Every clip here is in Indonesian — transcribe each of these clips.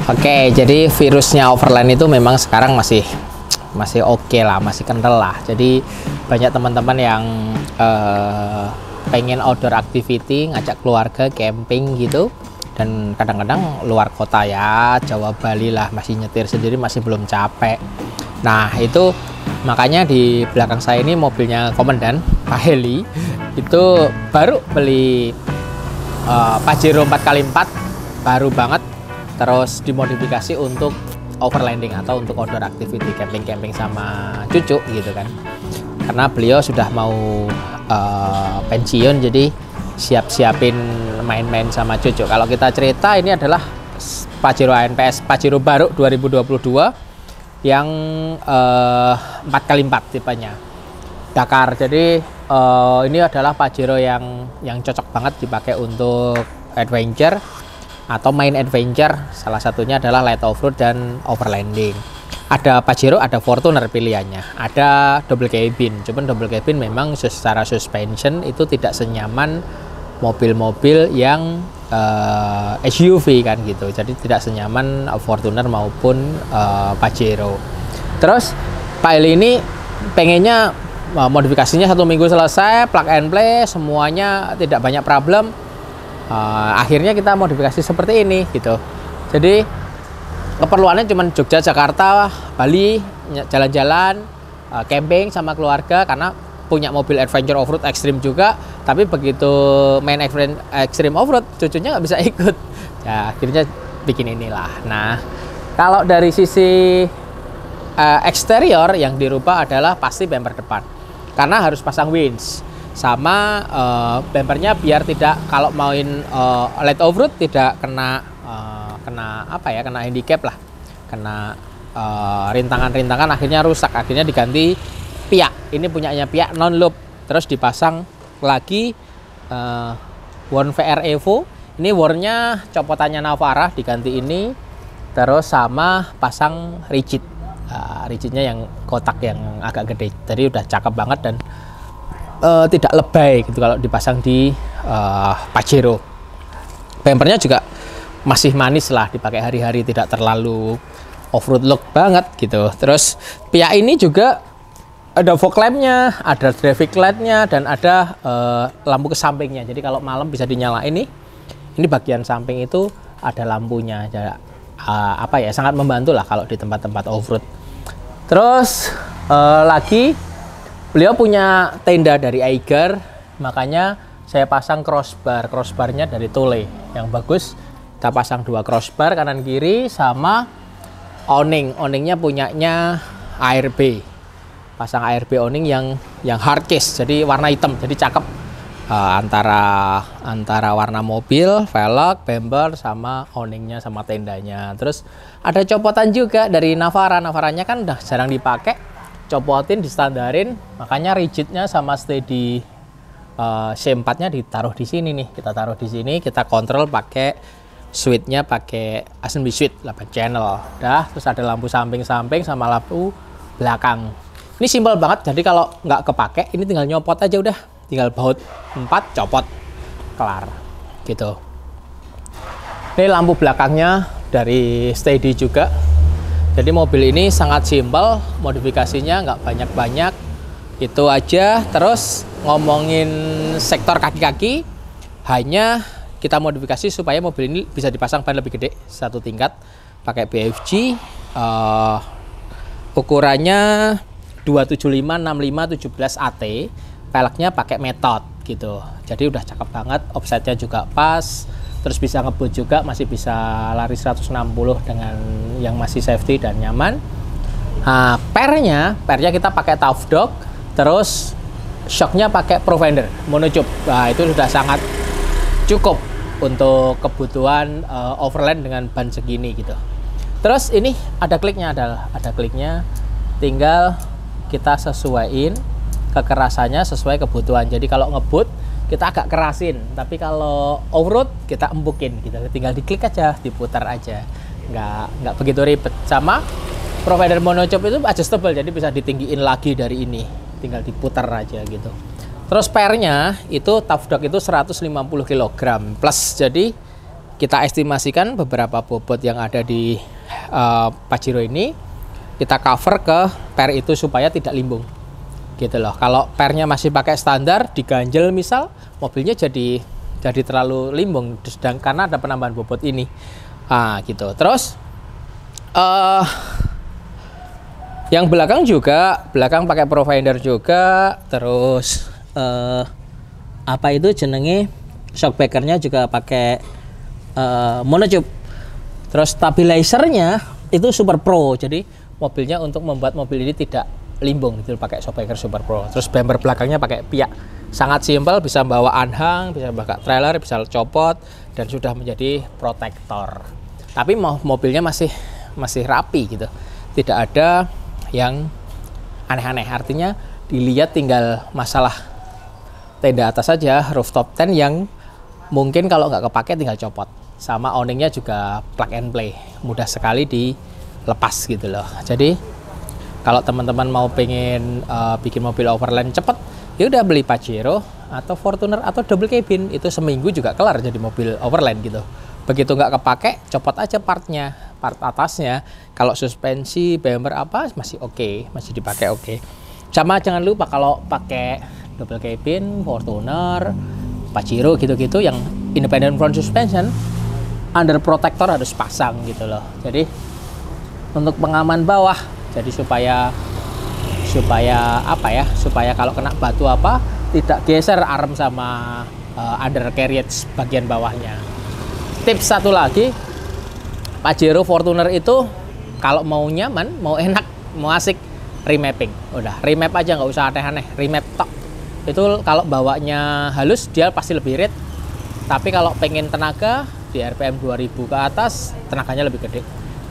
Oke, jadi virusnya overland itu memang sekarang masih oke lah, masih kental lah. Jadi banyak teman-teman yang pengen outdoor activity, ngajak keluarga camping gitu, dan kadang-kadang luar kota ya, Jawa Bali lah, masih nyetir sendiri masih belum capek. Nah itu makanya di belakang saya ini mobilnya komandan Pak Heli itu baru beli Pajero 4x4 baru banget, terus dimodifikasi untuk overlanding atau untuk outdoor activity, camping-camping sama cucu gitu kan. Karena beliau sudah mau pensiun, jadi siap-siapin main-main sama cucu. Kalau kita cerita, ini adalah Pajero ANPS Pajero baru 2022 yang 4x4 tipenya Dakar. Jadi ini adalah Pajero yang cocok banget dipakai untuk adventure atau main adventure. Salah satunya adalah light off-road dan overlanding. Ada Pajero, ada Fortuner pilihannya, ada double cabin. Cuman double cabin memang secara suspension itu tidak senyaman mobil-mobil yang SUV kan gitu. Jadi tidak senyaman Fortuner maupun Pajero. Terus Pak Eli ini pengennya modifikasinya 1 minggu selesai, plug and play, semuanya tidak banyak problem. Akhirnya kita modifikasi seperti ini gitu. Jadi keperluannya cuma Jogja, Jakarta, Bali, jalan-jalan, camping sama keluarga, karena punya mobil adventure off-road ekstrim juga. Tapi begitu main ekstrim off-road, cucunya nggak bisa ikut. Ya akhirnya bikin inilah. Nah kalau dari sisi eksterior yang dirubah adalah pasti bumper depan, karena harus pasang winch sama bumpernya biar tidak, kalau mauin light off-road tidak kena kena handicap lah, kena rintangan-rintangan, akhirnya rusak, akhirnya diganti piak. Ini punyanya piak non loop, terus dipasang lagi Warn VR Evo. Ini warnnya copotannya Navara, diganti ini, terus sama pasang rigid. Rigidnya yang kotak yang agak gede, jadi udah cakep banget dan tidak lebay gitu kalau dipasang di Pajero. Bumpernya juga masih manis lah, dipakai hari-hari, tidak terlalu off-road look banget gitu. Terus pihak ini juga ada fog lampnya, ada traffic lightnya, dan ada lampu ke sampingnya. Jadi kalau malam bisa dinyalain nih. Ini bagian samping itu ada lampunya. Sangat membantu lah kalau di tempat-tempat off-road. Terus lagi beliau punya tenda dari Eiger, makanya saya pasang crossbarnya dari Tole yang bagus. Kita pasang 2 crossbar kanan kiri, sama awningnya punyanya ARB. Pasang ARB awning yang hard case, jadi warna hitam, jadi cakep. Antara warna mobil, velg, bumper, sama awningnya sama tendanya. Terus ada copotan juga dari Navaranya kan udah jarang dipakai, copotin distandarin, makanya rigidnya sama steady C4-nya ditaruh di sini nih. Kita taruh di sini, kita kontrol pakai switch-nya pakai assembly switch 8 channel. Dah, terus ada lampu samping-samping sama lampu belakang. Ini simpel banget, jadi kalau nggak kepake ini tinggal nyopot aja udah. Tinggal baut 4, copot, kelar gitu. Ini lampu belakangnya dari Steady juga. Jadi mobil ini sangat simpel, modifikasinya nggak banyak-banyak, itu aja. Terus ngomongin sektor kaki-kaki, hanya kita modifikasi supaya mobil ini bisa dipasang ban lebih gede, 1 tingkat, pakai BFG, ukurannya 275 65 17 AT. Peleknya pakai metode gitu, jadi udah cakep banget, offsetnya juga pas, terus bisa ngebut juga, masih bisa lari 160 dengan yang masih safety dan nyaman. Nah, pernya kita pakai Tough Dog, terus shocknya pakai Provider monocube. Nah, itu sudah sangat cukup untuk kebutuhan overland dengan ban segini gitu. Terus ini ada kliknya, tinggal kita sesuaiin kekerasannya sesuai kebutuhan. Jadi kalau ngebut kita agak kerasin, tapi kalau off-road kita empukin gitu. Tinggal diklik aja, diputar aja, nggak begitu ribet. Sama Provider monocube itu adjustable, jadi bisa ditinggiin lagi dari ini, tinggal diputar aja gitu. Terus pernya itu Tough Dog itu 150 kg plus, jadi kita estimasikan beberapa bobot yang ada di Pajero ini kita cover ke per itu supaya tidak limbung gitu loh. Kalau pernya masih pakai standar diganjel misal, mobilnya jadi terlalu limbung sedang karena ada penambahan bobot ini. Gitu. Terus yang belakang pakai provider juga. Terus apa itu jenenge, shockbreakernya juga pakai monotube. Terus stabilizernya itu Super Pro, jadi mobilnya untuk membuat mobil ini tidak limbung gitu, pakai shockbreaker Super Pro. Terus bumper belakangnya pakai piak, sangat simpel, bisa bawa anhang, bisa bawa trailer, bisa copot, dan sudah menjadi protektor. Tapi mobilnya masih rapi gitu, tidak ada yang aneh-aneh. Artinya dilihat tinggal masalah tenda atas saja, rooftop tent yang mungkin kalau nggak kepake tinggal copot. Sama awningnya juga plug and play, mudah sekali dilepas gitu loh. Jadi kalau teman-teman mau pengen bikin mobil overland cepet, ya udah beli Pajero atau Fortuner atau double cabin, itu seminggu juga kelar jadi mobil overland gitu. Begitu nggak kepake, copot aja part atasnya. Kalau suspensi, bumper apa masih oke, masih dipakai oke. Sama jangan lupa kalau pakai double cabin, Fortuner, Pajero gitu-gitu yang independent front suspension, under protector harus pasang gitu loh. Jadi untuk pengaman bawah, jadi supaya kalau kena batu apa tidak geser arm sama undercarriage bagian bawahnya. Tips satu lagi, Pajero Fortuner itu kalau mau nyaman, mau enak, mau asik, remapping. Udah remap aja, nggak usah aneh-aneh, remap tok. Itu kalau bawanya halus dia pasti lebih irit. Tapi kalau pengen tenaga di RPM 2000 ke atas, tenaganya lebih gede,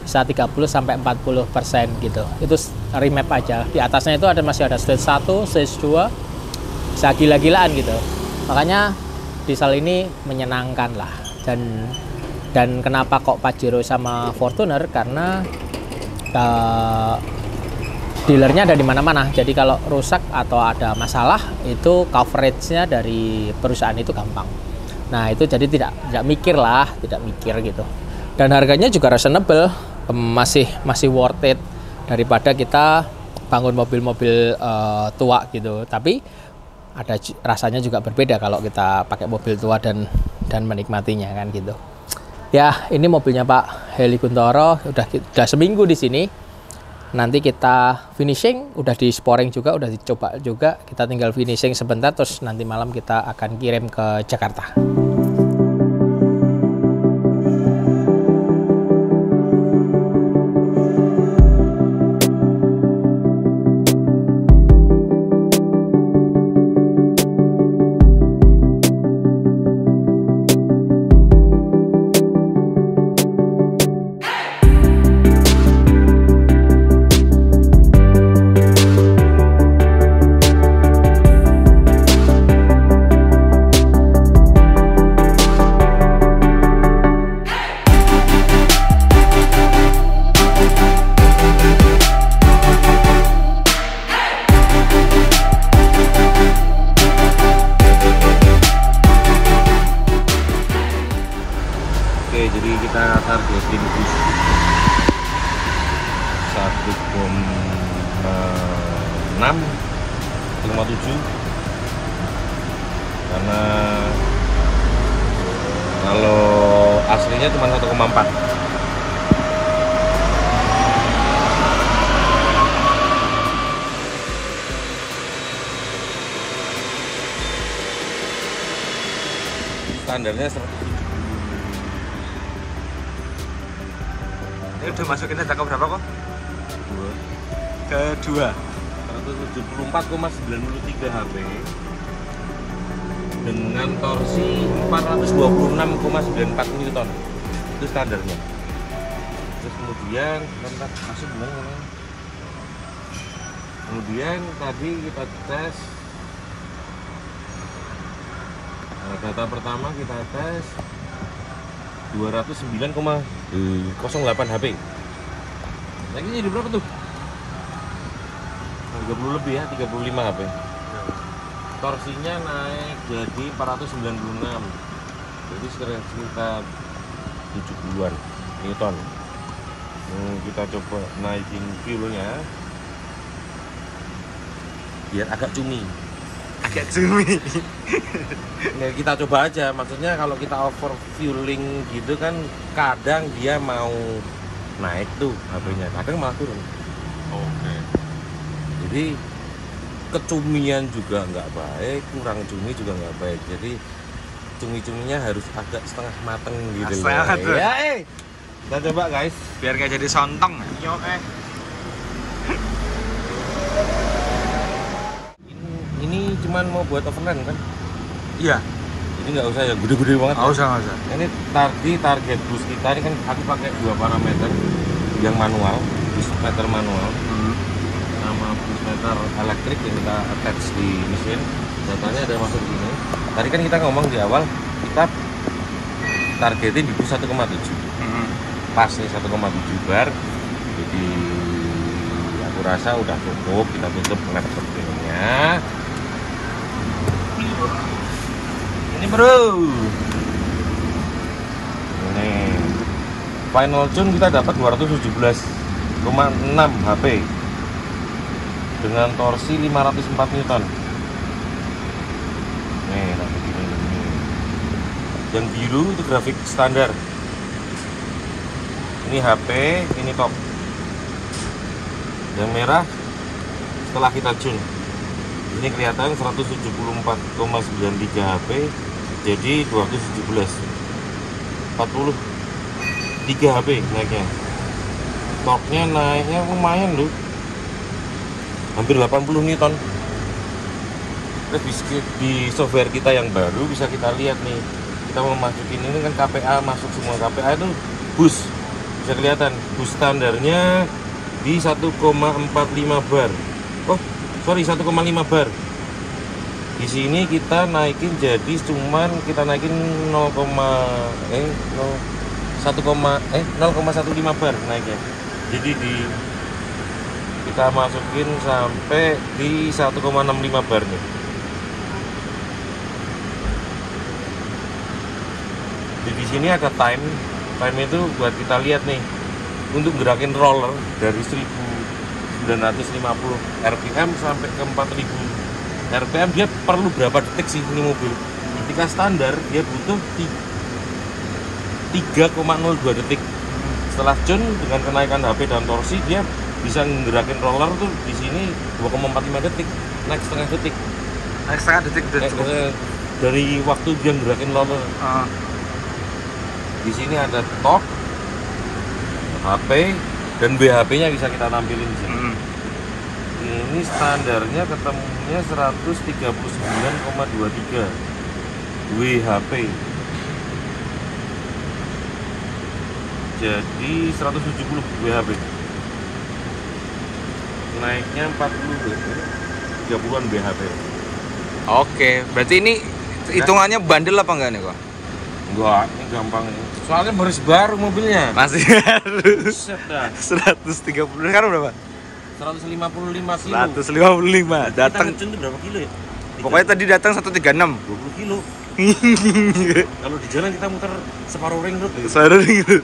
bisa 30-40% gitu. Itu remap aja. Di atasnya itu masih ada stage 1, stage 2, bisa gila-gilaan gitu. Makanya diesel ini menyenangkan lah. Dan kenapa kok Pajero sama Fortuner, karena dealernya ada di mana-mana. Jadi kalau rusak atau ada masalah, itu coveragenya dari perusahaan itu gampang. Nah itu jadi tidak mikir gitu. Dan harganya juga reasonable, masih worth it daripada kita bangun mobil-mobil tua gitu. Tapi ada rasanya juga berbeda kalau kita pakai mobil tua dan menikmatinya kan gitu. Ya ini mobilnya Pak Heli Kuntoro, udah seminggu di sini. Nanti kita finishing, udah di sporing juga, udah dicoba juga. Kita tinggal finishing sebentar, terus nanti malam kita akan kirim ke Jakarta. Oke, jadi kita targetin 1,6, 1,7, karena kalau aslinya cuma 1,4. Standarnya 170. Ini udah masukin jangka berapa kok? Kedua 174,93 HP dengan torsi 426,94 Newton. Itu standarnya. Terus kemudian masuk gimana? Kemudian tadi kita tes data pertama, kita tes 209,08 HP. Lagi jadi berapa tuh? 30 lebih ya, 35 HP. Torsinya naik jadi 496. Jadi sekitar 170-an Newton. Kita coba naikin fuelnya biar agak cumi. Nah, kita coba aja, maksudnya kalau kita over fueling gitu kan kadang dia mau naik tuh HP-nya, kadang malah turun. Oke. Jadi kecumian juga nggak baik, kurang cumi juga nggak baik. Jadi cumi-cuminya harus agak setengah mateng gitu loh. Setengah mateng. Ya, kita coba guys. Biar kayak jadi sontong. Yo Ini cuman mau buat overland kan? Iya. Jadi nggak usah ya gede-gede banget. Nggak usah. Ini target bus kita ini kan aku pakai 2 parameter yang manual, bus meter manual, sama bus meter elektrik yang kita attach di mesin. Datanya ada masuk gini. Tadi kan kita ngomong di awal kita targetin di bus 1,7. Pas nih 1,7 bar. Jadi aku rasa udah cukup. Kita tutup laptop ininya. Ini bro. Ini final tune kita dapat 217,6 HP dengan torsi 504 Newton. Nih, nah begini. Yang biru itu grafik standar. Ini HP, ini top. Yang merah setelah kita tune. Ini kelihatan 174,93 HP jadi 217. 43 HP naiknya. Torque-nya naiknya lumayan loh. Hampir 80 Newton. Terus di software kita yang baru bisa kita lihat nih. Kita mau masukin ini kan KPA, masuk semua KPA itu bus. Bisa kelihatan bus standarnya di 1,45 bar. Oh, sorry 1,5 bar. Di sini kita naikin jadi cuman kita naikin 0,15 bar naiknya. Jadi kita masukin sampai di 1,65 bar nih. Di sini ada time itu buat kita lihat nih untuk gerakin roller dari 1950 RPM sampai ke 4000 RPM dia perlu berapa detik sih ini mobil? Ketika standar dia butuh 3,02 detik. Setelah tune dengan kenaikan HP dan torsi dia bisa ngerakin roller tuh di sini 2,45 detik, naik setengah detik. Naik setengah detik dari waktu dia ngerakin roller. Di sini ada torque, HP dan BHP-nya bisa kita tampilin di sini. Ini standarnya ketemunya 139,23 WHP. Jadi 170 WHP. Naiknya 30-an BHP. Oke, berarti ini hitungannya bandel apa enggak nih kok? Enggak, ini gampang ini. Soalnya baru mobilnya. Masih harus. Set dah. 130 sekarang berapa? 155 kilo. 155. Datang. Kita ngecun berapa kilo ya? Pokoknya tadi datang 136. 20 kilo. Kalau di jalan kita muter separuh ring road. Separuh ring road.